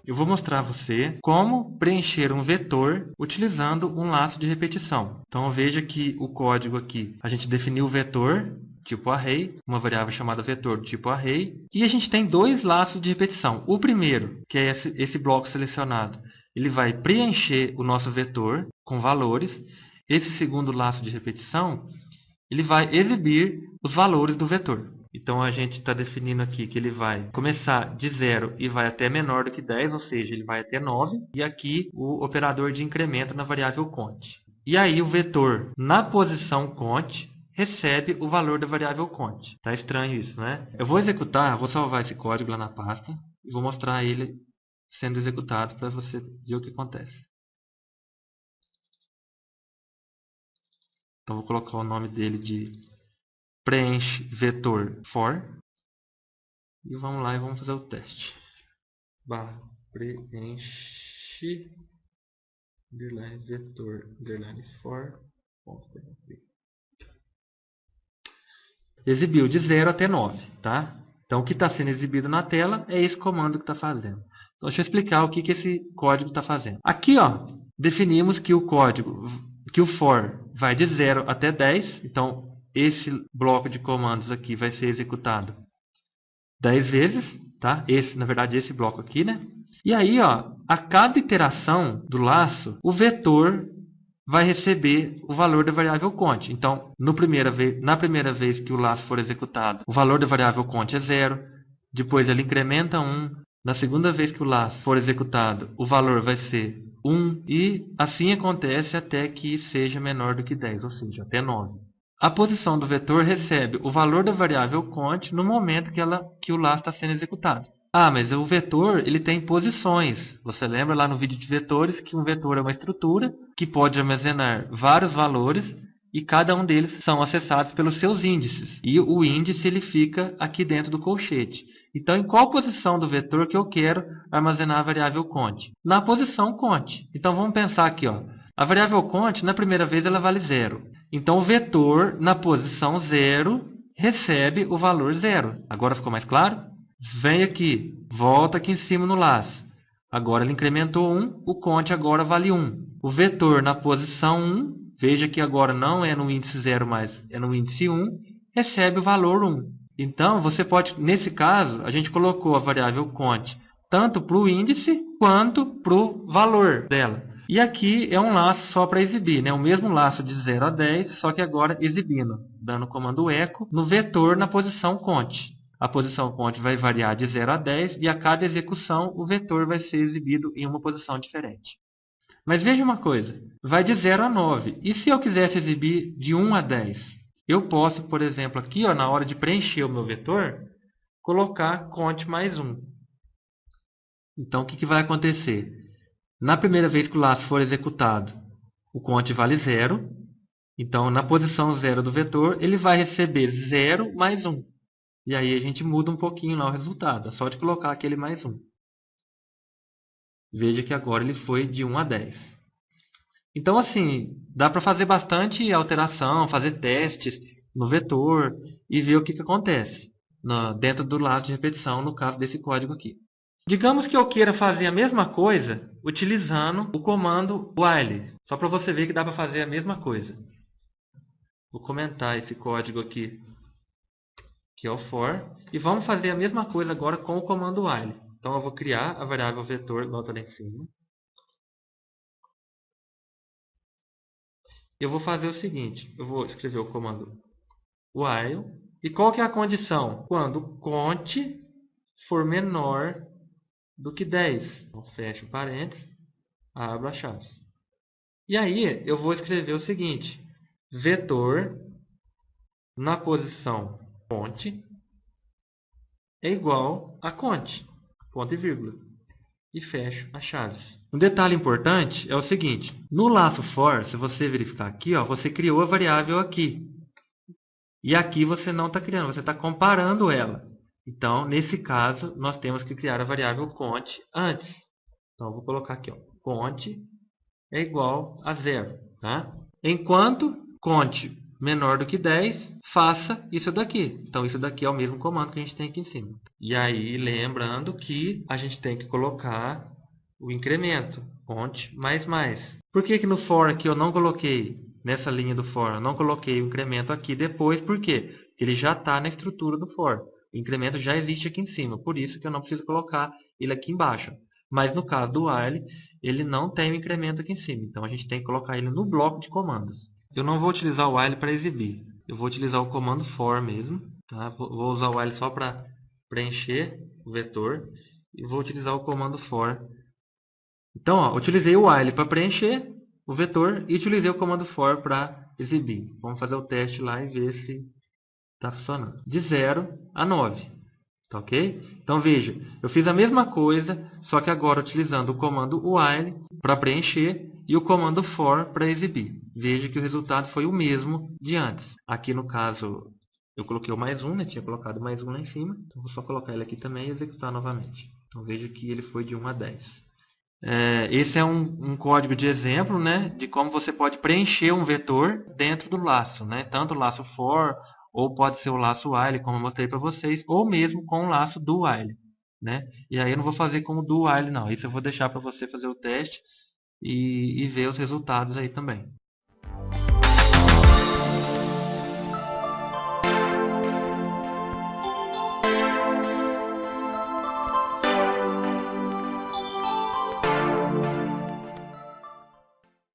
eu vou mostrar a você como preencher um vetor utilizando um laço de repetição. Então, veja que o código aqui, a gente definiu o vetor tipo array, uma variável chamada vetor do tipo array, e a gente tem dois laços de repetição. O primeiro, que é esse bloco selecionado, ele vai preencher o nosso vetor com valores. Esse segundo laço de repetição, ele vai exibir os valores do vetor. Então, a gente está definindo aqui que ele vai começar de 0 e vai até menor do que 10, ou seja, ele vai até 9. E aqui o operador de incremento na variável cont. E aí o vetor na posição cont recebe o valor da variável cont. Tá estranho isso, né? Eu vou executar, vou salvar esse código lá na pasta e vou mostrar ele sendo executado para você ver o que acontece. Então, vou colocar o nome dele de preenche vetor for. E vamos lá e vamos fazer o teste. Barra preenche underline vetor underline for. Exibiu de 0 até 9, tá? Então, o que está sendo exibido na tela é esse comando que está fazendo. Então, deixa eu explicar o que esse código está fazendo. Aqui, ó, definimos que o código, que o for vai de 0 até 10. Então, esse bloco de comandos aqui vai ser executado 10 vezes, tá? Na verdade, esse bloco aqui, né? E aí, ó, a cada iteração do laço, o vetor vai receber o valor da variável cont. Então, na primeira vez que o laço for executado, o valor da variável cont é 0. Depois, ele incrementa 1. Na segunda vez que o laço for executado, o valor vai ser 1. E assim acontece até que seja menor do que 10, ou seja, até 9. A posição do vetor recebe o valor da variável cont no momento que o laço está sendo executado. Ah, mas o vetor ele tem posições. Você lembra lá no vídeo de vetores que um vetor é uma estrutura que pode armazenar vários valores e cada um deles são acessados pelos seus índices. E o índice ele fica aqui dentro do colchete. Então, em qual posição do vetor que eu quero armazenar a variável cont? Na posição cont. Então, vamos pensar aqui, ó. A variável cont, na primeira vez, ela vale 0. Então, o vetor, na posição 0, recebe o valor 0. Agora ficou mais claro? Vem aqui, volta aqui em cima no laço. Agora ele incrementou 1, o cont agora vale 1. O vetor na posição 1, veja que agora não é no índice 0 mais, é no índice 1, recebe o valor 1. Então, você pode, nesse caso, a gente colocou a variável cont tanto para o índice quanto para o valor dela. E aqui é um laço só para exibir, né? O mesmo laço de 0 a 10, só que agora exibindo, dando o comando echo no vetor na posição cont. A posição cont vai variar de 0 a 10 e a cada execução o vetor vai ser exibido em uma posição diferente. Mas veja uma coisa, vai de 0 a 9. E se eu quisesse exibir de 1 a 10? Eu posso, por exemplo, aqui ó, na hora de preencher o meu vetor, colocar cont mais 1. Então, o que vai acontecer? Na primeira vez que o laço for executado, o cont vale 0. Então, na posição 0 do vetor, ele vai receber 0 mais 1. E aí a gente muda um pouquinho lá o resultado. É só de colocar aquele mais 1. Veja que agora ele foi de 1 a 10. Então, assim, dá para fazer bastante alteração, fazer testes no vetor e ver o que acontece dentro do laço de repetição, no caso desse código aqui. Digamos que eu queira fazer a mesma coisa utilizando o comando while. Só para você ver que dá para fazer a mesma coisa. Vou comentar esse código aqui, que é o for. E vamos fazer a mesma coisa agora com o comando while. Então, eu vou criar a variável vetor, igual está lá em cima. Eu vou fazer o seguinte, eu vou escrever o comando while. E qual que é a condição? Quando o cont for menor do que 10. Então, fecho parênteses, abro a chave. E aí, eu vou escrever o seguinte, vetor na posição cont é igual a cont, ponto e vírgula. E fecho as chaves. Um detalhe importante é o seguinte, no laço for, se você verificar aqui, ó, você criou a variável aqui. E aqui você não está criando, você está comparando ela. Então, nesse caso, nós temos que criar a variável cont antes. Então, eu vou colocar aqui, ó, cont é igual a 0. Tá? Enquanto cont menor do que 10, faça isso daqui. Então, isso daqui é o mesmo comando que a gente tem aqui em cima. E aí, lembrando que a gente tem que colocar o incremento, ponte mais mais. Por que que no for aqui eu não coloquei, nessa linha do for, eu não coloquei o incremento aqui depois? Por quê? Porque ele já está na estrutura do for. O incremento já existe aqui em cima, por isso que eu não preciso colocar ele aqui embaixo. Mas no caso do while, ele não tem o incremento aqui em cima, então a gente tem que colocar ele no bloco de comandos. Eu não vou utilizar o while para exibir, eu vou utilizar o comando for mesmo. Tá? Vou usar o while só para preencher o vetor e vou utilizar o comando for. Então, ó, utilizei o while para preencher o vetor e utilizei o comando for para exibir. Vamos fazer o teste lá e ver se está funcionando. De 0 a 9. Tá ok? Então, veja, eu fiz a mesma coisa, só que agora utilizando o comando while para preencher e o comando for para exibir. Veja que o resultado foi o mesmo de antes. Aqui, no caso, eu coloquei o mais 1, né? Tinha colocado mais 1 lá em cima. Então, vou só colocar ele aqui também e executar novamente. Então, veja que ele foi de 1 a 10. Esse é um código de exemplo, né, de como você pode preencher um vetor dentro do laço, né, tanto o laço for, ou pode ser o laço while, como eu mostrei para vocês, ou mesmo com o laço do while. Né? E aí eu não vou fazer com o do while, não. Isso eu vou deixar para você fazer o teste e ver os resultados aí também.